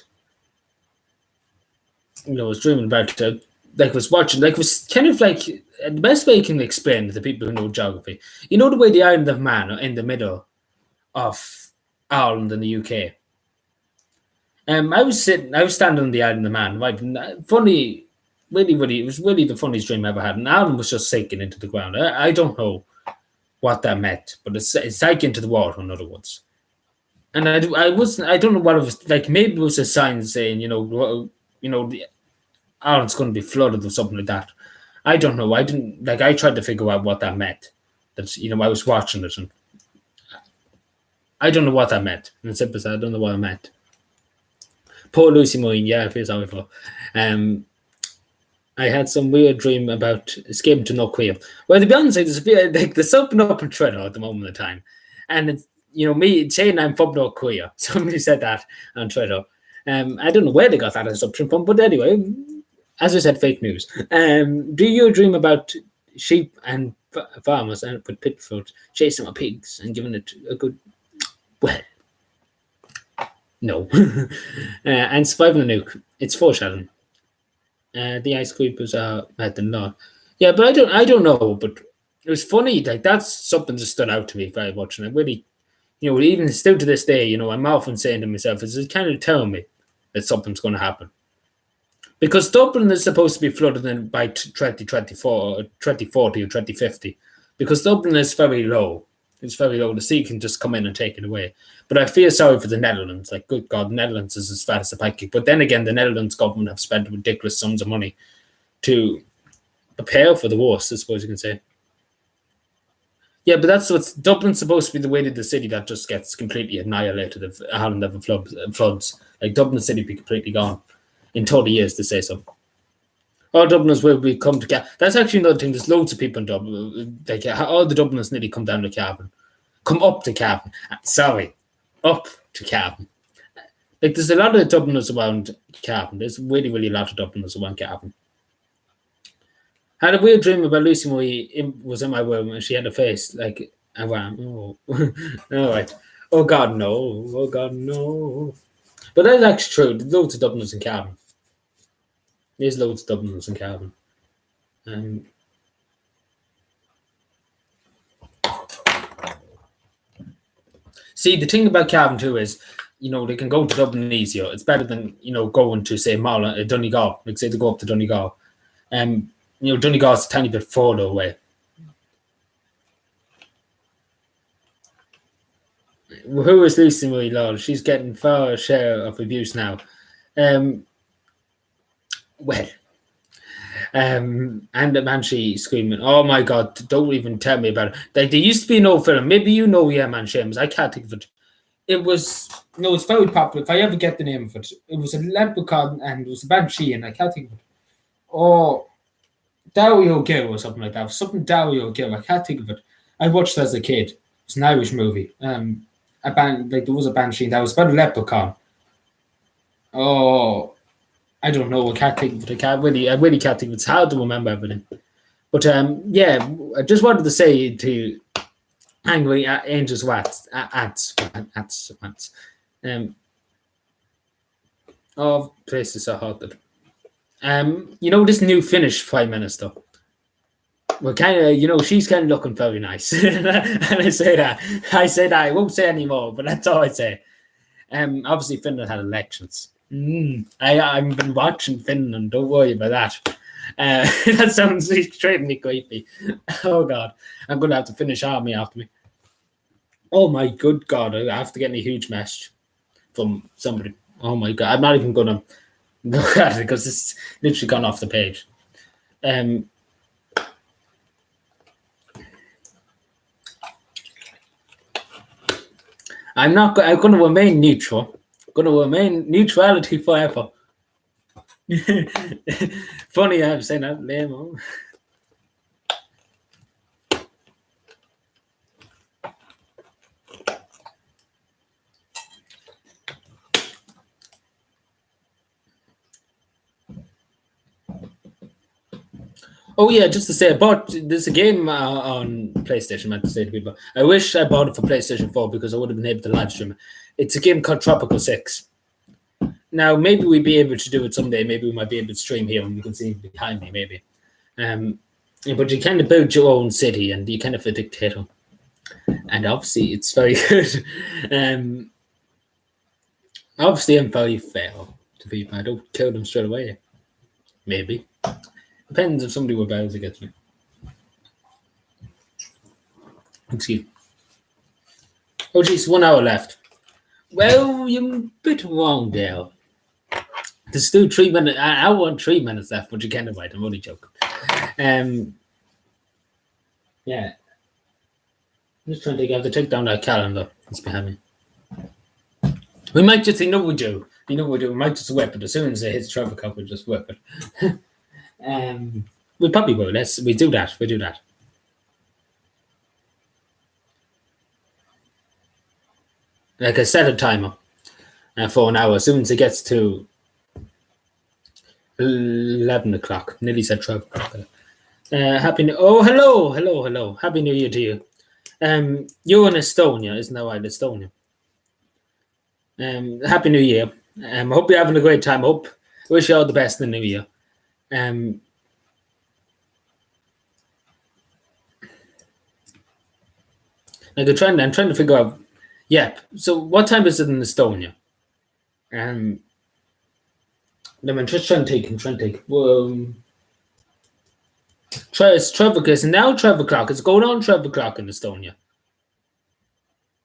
like was watching, like was kind of like the best way you can explain it to people who know geography. You know the way the Island of Man are in the middle of Ireland and the UK. I was standing on the Island of Man. Right, funny, really, it was really the funniest dream I ever had. And Ireland was just sinking into the ground. I don't know what that meant, but it's sank into the water, in other words. And I don't know what it was like. Maybe it was a sign saying, the Ireland's going to be flooded or something like that. I don't know. I didn't like. I tried to figure out what that meant. That I was watching it and I don't know what that meant. And simple as I don't know what it meant. Poor Lucy Moyne, yeah, I feel sorry for her. I had some weird dream about escaping to North Korea. Well, to be honest, there's something up in Twitter at the moment in time. And it's, me saying I'm from North Korea. Somebody said that on Twitter. I don't know where they got that assumption from, but anyway, as I said, fake news. Do you dream about sheep and farmers and with pitfalls chasing my pigs and giving it a good, well, no. And surviving a nuke. It's foreshadowing. The ice creepers are at the north. Yeah, but I don't know. But it was funny. Like that's something that stood out to me very much, and I really, even still to this day, I'm often saying to myself, "Is it kind of telling me that something's going to happen?" Because Dublin is supposed to be flooded in by 2024, or 2040, or 2050. Because Dublin is very low. It's very low. The sea can just come in and take it away. But I feel sorry for the Netherlands. Like, good God, the Netherlands is as fat as a pancake. But then again, the Netherlands government have spent ridiculous sums of money to prepare for the worst, I suppose you can say. Yeah, but that's what's Dublin's supposed to be the way to the city that just gets completely annihilated if Ireland ever floods. Like, Dublin city be completely gone in 30 years, to say so. All Dubliners will be come to Cavan. That's actually another thing. There's loads of people in Dublin. Like, all the Dubliners nearly come down to Cavan. Come up to Cavan. Sorry. Up to Cavan. Like, there's a lot of Dubliners around Cavan. There's really, really a lot of Dubliners around Cavan. I had a weird dream about Lucy Moy was in my room and she had a face like a ram. Oh, all right. Oh, God, no. Oh, God, no. But that's actually true. There's loads of Dubliners in Cavan. There's loads of Dubliners in Cavan. See, the thing about Cavan too is, they can go to Dublin easier. It's better than, going to, say, Donegal. Like, say, to go up to Donegal. Donegal's a tiny bit further away. Who is Lucy Marie Lord? She's getting far share of abuse now. And the Banshee screaming, "Oh my God, don't even tell me about it." Like, there used to be an old film, maybe yeah, man, Seamus, I can't think of it. It was, it's very popular. If I ever get the name of it, it was a leprechaun and it was a Banshee, and I can't think of it. Oh, Dario Gill or something like that. Something Dario Gill, I can't think of it. I watched it as a kid. It's an Irish movie. There was a Banshee that was about a leprechaun. Oh, I don't know. I can't think of it. I really can't think of it. It's hard to remember everything. But yeah, I just wanted to say to Angry Angels Ants. All places are haunted. This new Finnish Prime Minister. Well, kind of, she's kind of looking very nice. And I say that. I won't say any more, but that's all I say. Obviously, Finland had elections. I've been watching Finland. Don't worry about that. That sounds extremely creepy. Oh, God. I'm going to have to Finnish army after me. Oh, my good God. I have to get a huge message from somebody. Oh, my God. I'm not even going to look at it because it's literally gone off the page. I'm going to remain neutral. I'm going to remain neutrality forever. Funny, I'm saying that lame. Oh yeah, just to say, I bought this a game on PlayStation. I meant to say to people, I wish I bought it for PlayStation 4 because I would have been able to live stream it. It's a game called Tropical 6. Now, maybe we'd be able to do it someday. Maybe we might be able to stream here and you can see behind me, maybe. But you kind of build your own city and you kind of a dictator. And obviously, it's very good. Obviously, I'm very fair to people. I don't kill them straight away. Maybe. Depends if somebody with Bowser gets me. Excuse me. Oh, geez, 1 hour left. Well, you're a bit wrong there. There's still 3 minutes. I want 3 minutes left, but you can't invite. I'm only joking. Yeah. I'm just trying to have to take down that calendar. It's behind me. We might just, we do. We might just whip it as soon as it hits Trevor Cup. We'll just whip it. We probably will. We do that. We do that. Like I set a timer for an hour. As soon as it gets to 11 o'clock, nearly said 12 o'clock. Hello. Happy New Year to you. You're in Estonia, isn't that right? Estonia. Happy New Year. I hope you're having a great time. I wish you all the best in the new year. Like I'm trying to figure out. Yeah. So what time is it in Estonia? I'm just trying to take. It's 12 o'clock. It's now 12 o'clock. It's going on 12 o'clock in Estonia.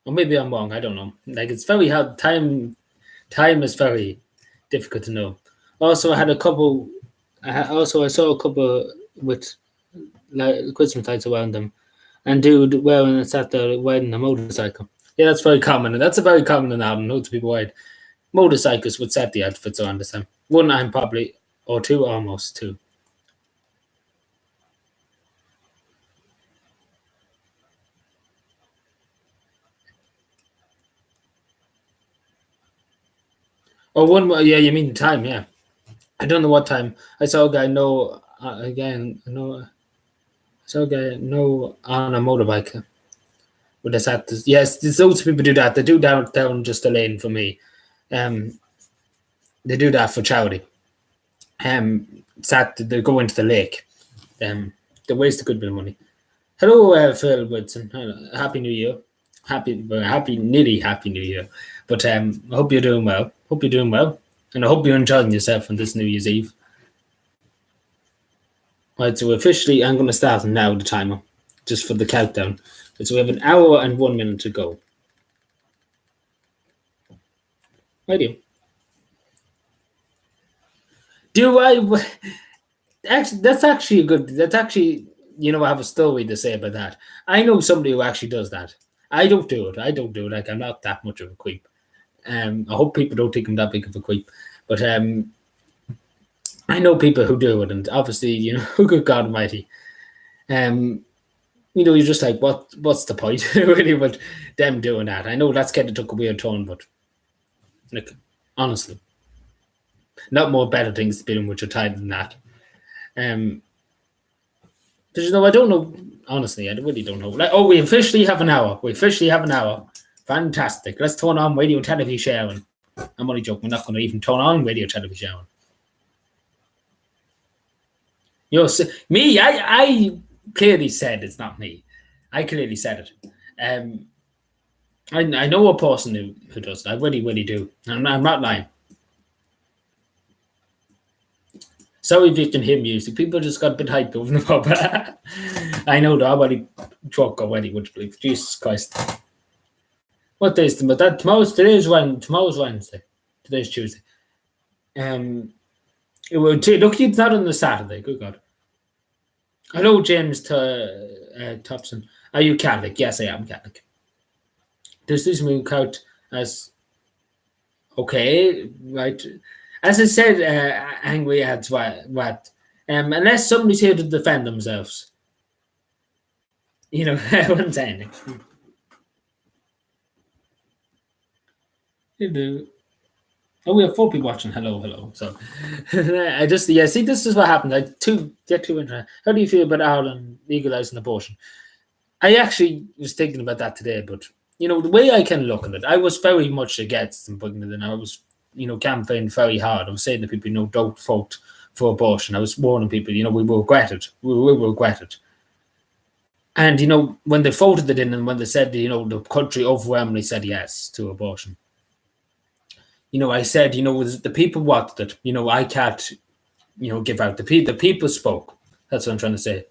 Or maybe I'm wrong. I don't know. Like it's very hard. Time is very difficult to know. Also, I saw a couple with like Christmas lights around them, and dude sat there riding a motorcycle. Yeah, that's very common. That's a very common in Ireland. Loads of people ride motorcycles with set the outfits around the time. One I'm probably, or two, almost two. Oh, one more. Yeah, you mean the time? Yeah, I don't know what time. I saw a guy. No, again, no. I saw a guy no on a motorbike. With us at this. Yes, there's loads of people do that. They do down just a lane for me. They do that for charity. They go into the lake. They waste a good bit of money. Hello, Phil Woodson. Hello. Happy New Year. Nearly happy New Year. But I hope you're doing well. And I hope you're enjoying yourself on this New Year's Eve. Right, so officially, I'm going to start now the timer, just for the countdown. So we have an hour and 1 minute to go. Right. Actually, that's actually a good. That's actually, I have a story to say about that. I know somebody who actually does that. I don't do it. Like I'm not that much of a creep. I hope people don't think I'm that big of a creep. But I know people who do it, and obviously, good God Almighty. You're just like, what's the point really with them doing that? I know that's kind of took a weird turn, but like honestly, not more better things to be doing with your time than that. Because I don't know. Honestly, I really don't know. Like, we officially have an hour. Fantastic. Let's turn on radio television sharing. I'm only joking. We're not going to even turn on radio television sharing. Me, I clearly said it's not me. I clearly said it. I know a person who does that. I really do. I'm not lying. Sorry if you can hear music. People just got a bit hyped over the pub. I know that. I already drunk already, would you believe? Jesus Christ. What day is it? But tomorrow's Wednesday. Today's Tuesday. Look, it's not on the Saturday. Good God. Hello, James Thompson. Are you Catholic? Yes, I am Catholic. Does this mean count as okay? Right. As I said, angry ads what? Unless somebody's here to defend themselves. I wouldn't say anything. Oh, we have 4 people watching. Hello. So I just see, this is what happens. I get too interested. How do you feel about Ireland legalizing abortion? I actually was thinking about that today, but the way I can look at it, I was very much against them putting it in. I was campaigning very hard. I was saying to people, don't vote for abortion. I was warning people, we will regret it. We will regret it. And, when they voted it in and when they said, the country overwhelmingly said yes to abortion, I said, the people wanted it. I can't, give out. The people spoke. That's what I'm trying to say.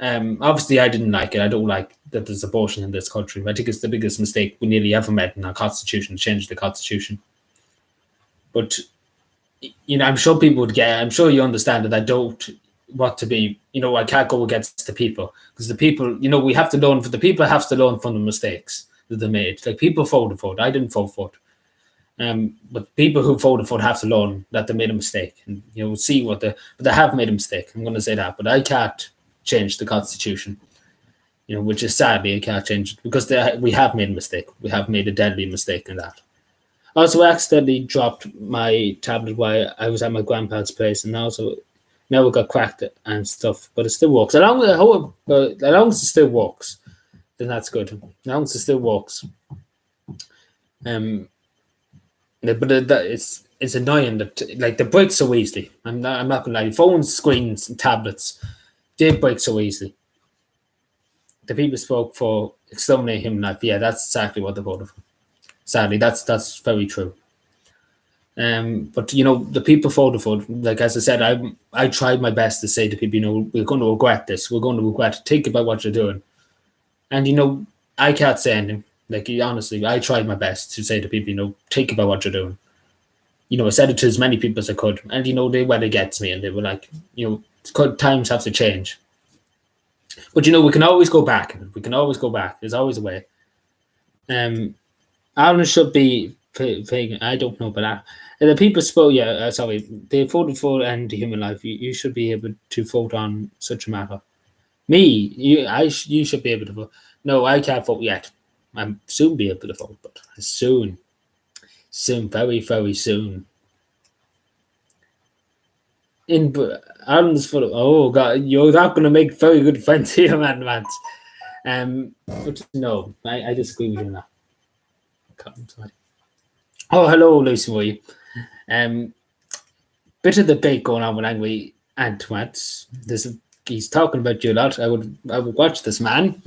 Obviously, I didn't like it. I don't like that there's abortion in this country. I think it's the biggest mistake we nearly ever made in our constitution, change the constitution. But, I'm sure people would I'm sure you understand that I don't want to be, I can't go against the people, because the people, we have to learn, the people have to learn from the mistakes that they made. Like, people voted for it. I didn't vote for it. But people who voted for it have to learn that they made a mistake, and see but they have made a mistake. I'm going to say that, but I can't change the constitution, which is sadly I can't change it, because we have made a mistake. We have made a deadly mistake in that. Also, I accidentally dropped my tablet while I was at my grandpa's place, and also now it got cracked and stuff, but it still works. As long as it still works, then that's good. As long as it still works. But it's annoying that, like, they break so easily. I'm not gonna lie. Phones, screens, and tablets, they break so easily. The people spoke for exterminating human life. Yeah, that's exactly what they voted for. Sadly, that's very true. But the people voted for it. Like, as I said, I tried my best to say to people, we're going to regret this. We're going to regret it. Think about what you're doing. And I can't say anything. Like, honestly, I tried my best to say to people, think about what you're doing. I said it to as many people as I could, and they went against me, and they were like, times have to change. But we can always go back. We can always go back. There's always a way. Ireland should be vegan. I don't know about that. And the people spoke. Yeah, sorry, they voted for end human life. You should be able to vote on such a matter. Me, you should be able to vote. No, I can't vote yet. I'm soon be able to vote, but soon, very, very soon. In Ireland's full of, oh god, you're not going to make very good friends here, man. But no, I disagree with you on that. Oh, hello, Lucy, were you? Bit of debate going on with Angry Antoine. He's talking about you a lot. I would watch this man.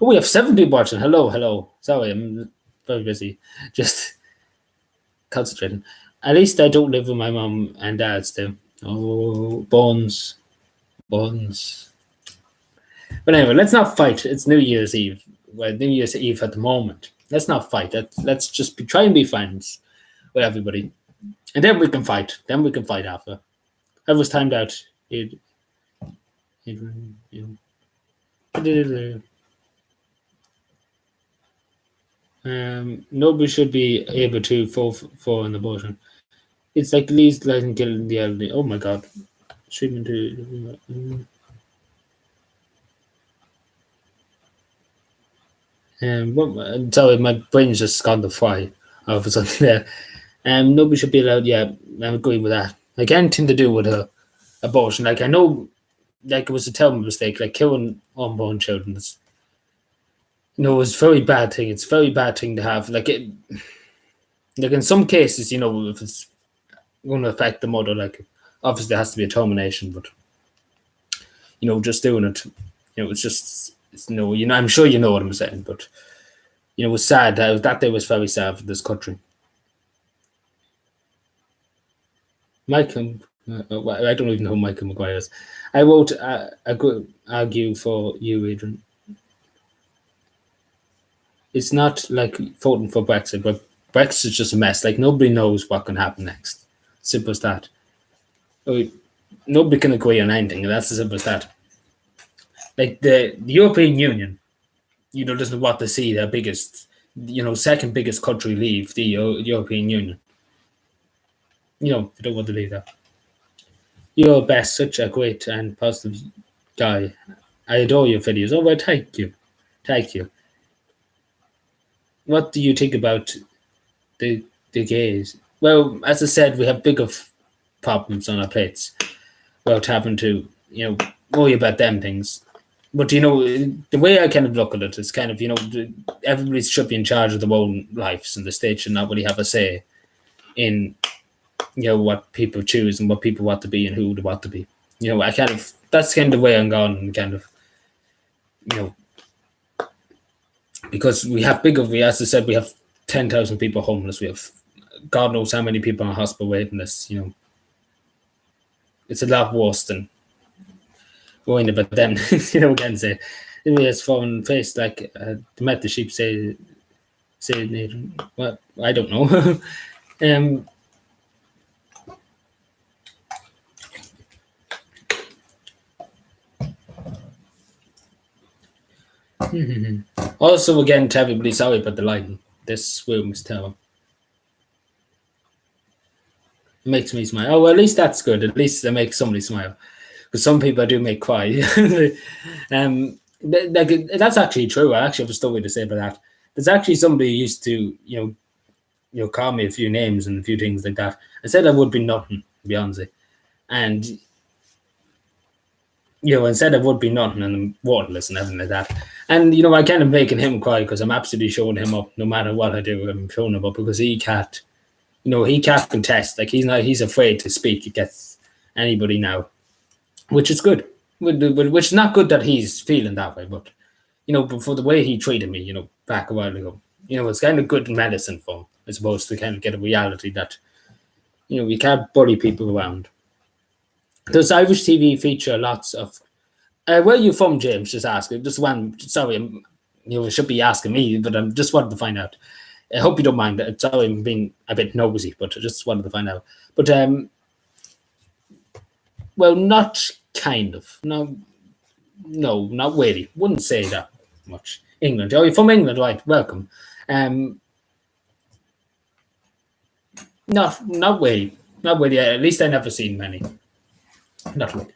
Oh, we have 7 people watching. Hello. Sorry, I'm very busy. Just concentrating. At least I don't live with my mom and dad still. Oh, bones. But anyway, let's not fight. It's New Year's Eve. Well, New Year's Eve at the moment. Let's not fight. Let's just try and be friends with everybody. And then we can fight. After. I was timed out. Nobody should be able to fall for an abortion. It's like least like killing the elderly. Oh my god. Treatment to sorry, my brain's just gone to fry all of a sudden there. Nobody should be allowed. Yeah, I agree with that. Like, anything to do with abortion. Like, I know, like, it was a terrible mistake. Like, killing unborn children. It's a very bad thing. It's a very bad thing to have. Like, in some cases, if it's going to affect the mother, like, obviously there has to be a termination. But just doing it, it's just. I'm sure you know what I'm saying, but it was sad. That day was very sad for this country. Michael, I don't even know who Michael Maguire is. I won't argue for you, Adrian. It's not like voting for Brexit, but Brexit is just a mess. Like, nobody knows what can happen next. Simple as that. Nobody can agree on anything, and that's as simple as that. Like, the European Union, doesn't want to see their biggest, second biggest country leave the European Union. They don't want to leave that. You're best, such a great and positive guy. I adore your videos. Oh, well, thank you. What do you think about the gays? Well, as I said, we have bigger problems on our plates without having to, worry about them things. but the way I kind of look at it is kind of everybody should be in charge of their own lives, and the state should not really have a say in what people choose and what people want to be and who they want to be. I kind of that's kind of the way I'm going, and kind of because as I said, we have 10,000 people homeless. We have God knows how many people on hospital waiting list. It's a lot worse than worrying about them. Again, say it's phone face like met the sheep say Nathan. Well, I don't know. Also, again, to everybody, sorry about the lighting. This room is terrible. It makes me smile. Oh, well, at least that's good. At least they make somebody smile. Because some people do make cry. That's actually true. I actually have a story to say about that. There's actually somebody who used to, call me a few names and a few things like that. I said I would be nothing, Beyonce. And, I said I would be nothing and I'm worthless and everything like that. And, I kind of making him cry because I'm absolutely showing him up no matter what I do. I'm showing him up because he can't, he can't contest. Like, he's afraid to speak against anybody now, which is good. Which is not good that he's feeling that way, but but for the way he treated me, back a while ago, it's kind of good medicine for him, as opposed to kind of get a reality that, you can't bully people around. Does Irish TV feature lots of? Where are you from, James? Just asking. Just one. Sorry, you should be asking me, but I'm just wanted to find out. I hope you don't mind. Sorry, I'm being a bit nosy, but I just wanted to find out. But well, not kind of. No, not really. Wouldn't say that much. England. Oh, you're from England, right? Welcome. Not really. Not really. At least I never seen many. Not really.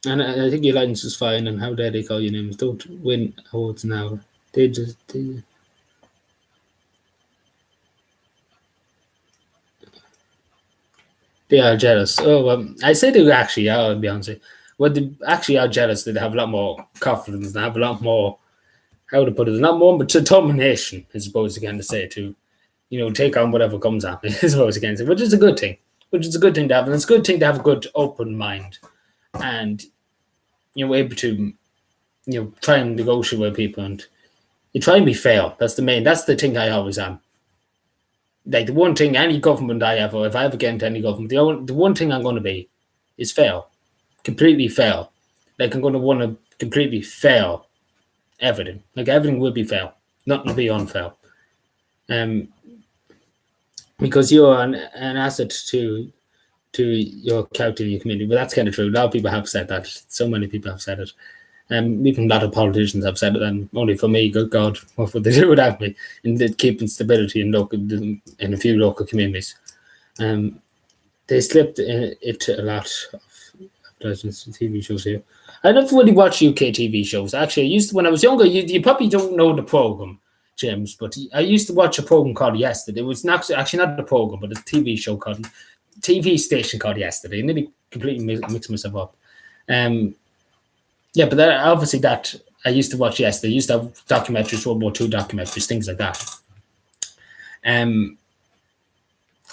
And I think your lines is fine. And how dare they call your names? Don't win awards now. They just. They are jealous. Oh, I say they actually are, Beyonce. Well, they actually are jealous that they have a lot more confidence and have a lot more, how to put it, not more, but determination, I suppose, again, to say, to, take on whatever comes at me, I suppose, again, which is a good thing. Which is a good thing to have. And it's a good thing to have a good open mind and, able to, try and negotiate with people and you try and be fair. That's the thing I always am. Like the one thing any government if I ever get into any government, the one thing I'm going to be is fair, completely fair. Like I'm going to want to completely fair everything. Like everything will be fair, nothing will be unfair. Because you're an asset to your county and your community. But that's kind of true. A lot of people have said that. So many people have said it. Even a lot of politicians have said it, and only for me, good God, what would they do without me in keeping stability in a few local communities? They slipped it a lot of advertisements and TV shows here. I never really watch UK TV shows. Actually, I used to, when I was younger. You probably don't know the program, James, but I used to watch a program called Yesterday. It was not actually not a program, but a TV show called TV station called Yesterday. I nearly completely mixed myself up. Yeah, but obviously that I used to watch. Yes, they used to have documentaries, World War II documentaries, things like that. And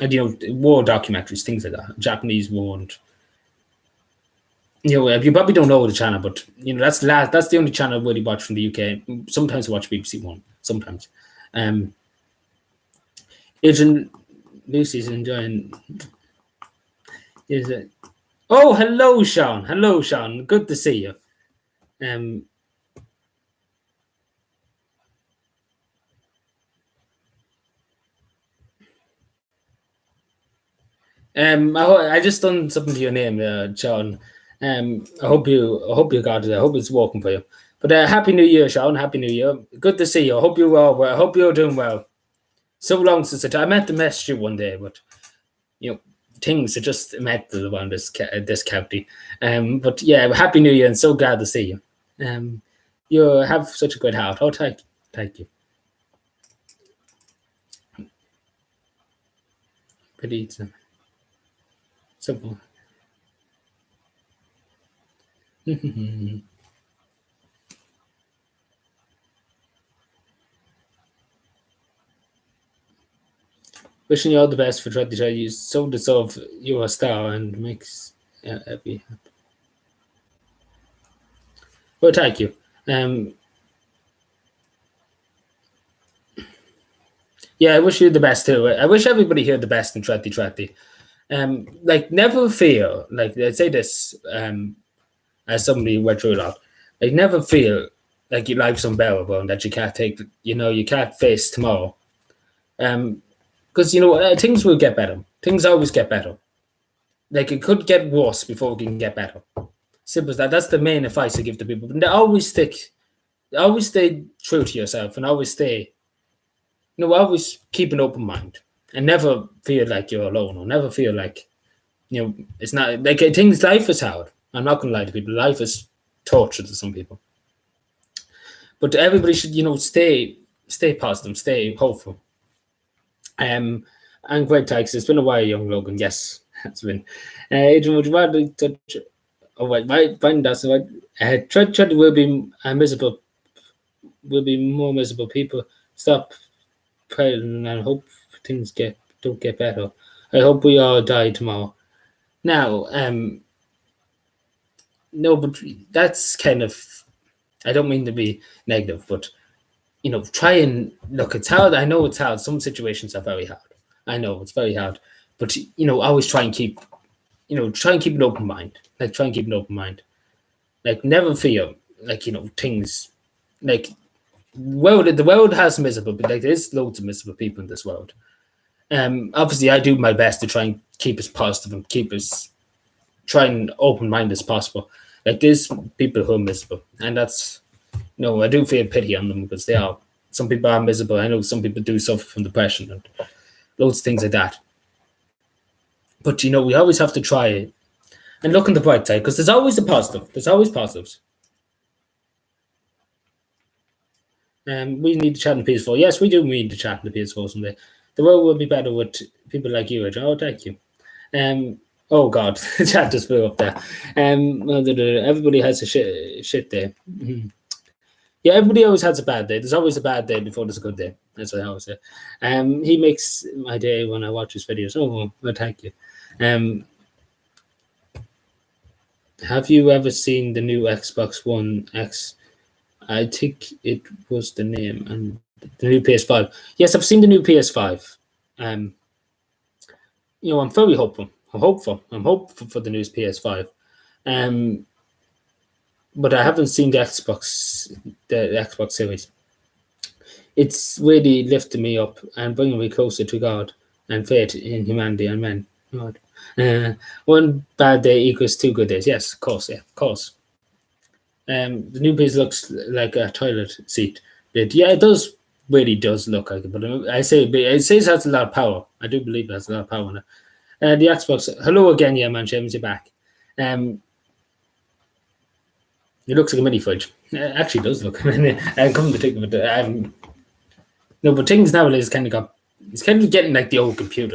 war documentaries, things like that, Japanese war, and you probably don't know the channel, but that's the only channel I really watch from the UK. Sometimes I watch BBC One. Sometimes. Agent Lucy's enjoying. Is it? Oh, hello, Sean. Hello, Sean. Good to see you. I just done something to your name, Sean. I hope you got it. I hope it's working for you. But Happy New Year, Sean. Happy New Year. Good to see you. I hope you are well. I hope you're doing well. So long since I meant to message you one day, but things are just mental around this county. But yeah, Happy New Year, and so glad to see you. You have such a good heart. Oh, thank you. Pretty simple. Wishing you all the best for 2020. You so deserve you a star and makes happy. Well, thank you. Yeah, I wish you the best too. I wish everybody here the best in 2020. Like never feel like I say this as somebody who went through a lot. Like never feel like your life's unbearable and that you can't take. You can't face tomorrow. Because things will get better. Things always get better. Like it could get worse before it can get better. Simple as that. That's the main advice I give to people. But always stay true to yourself, and always keep an open mind, and never feel like you're alone, or never feel like it's not like things. Life is hard. I'm not gonna lie to people. Life is torture to some people, but everybody should stay positive, stay hopeful. And great thanks. It's been a while, young Logan. Yes, it's been. Adrian, would you rather touch? Oh wait, find that. So Trent will be miserable. Will be more miserable. People stop praying and hope things don't get better. I hope we all die tomorrow. Now, no, but that's kind of. I don't mean to be negative, but try and look. It's hard. I know it's hard. Some situations are very hard. I know it's very hard, but always try and keep an open mind. Like try and keep an open mind. Like never fear. Like things. Like the world has miserable, but like there's loads of miserable people in this world. Obviously, I do my best to try and keep us positive and try and open mind as possible. Like there's people who are miserable, and that's. No, I do feel pity on them because some people are miserable. I know some people do suffer from depression and loads of things like that. But we always have to try and look on the bright side because there's always a positive. There's always positives. We need to chat in the PS4. Yes, we do need to chat in the PS4 someday. The world will be better with people like you, Adrian. Oh, thank you. Oh God, the chat just blew up there. Everybody has a shit day. Mm-hmm. Yeah, everybody always has a bad day. There's always a bad day before there's a good day. That's what I always say. He makes my day when I watch his videos. Oh, well, thank you. Have you ever seen the new Xbox One X? I think it was the name, and the new PS5. Yes, I've seen the new PS5. I'm very hopeful. I'm hopeful for the new PS5. But I haven't seen the Xbox Series. It's really lifted me up and bringing me closer to God and faith in humanity and men. God. One bad day equals 2 good days. Yes, of course. Yeah, of course. The new piece looks like a toilet seat. It does. Really does look like it. But I say it says it has a lot of power. I do believe it has a lot of power in it. The Xbox. Hello again, yeah, man. James, you're back. It looks like a mini fridge. It actually does look. I come to think of it. No, but things nowadays it's kind of getting like the old computers.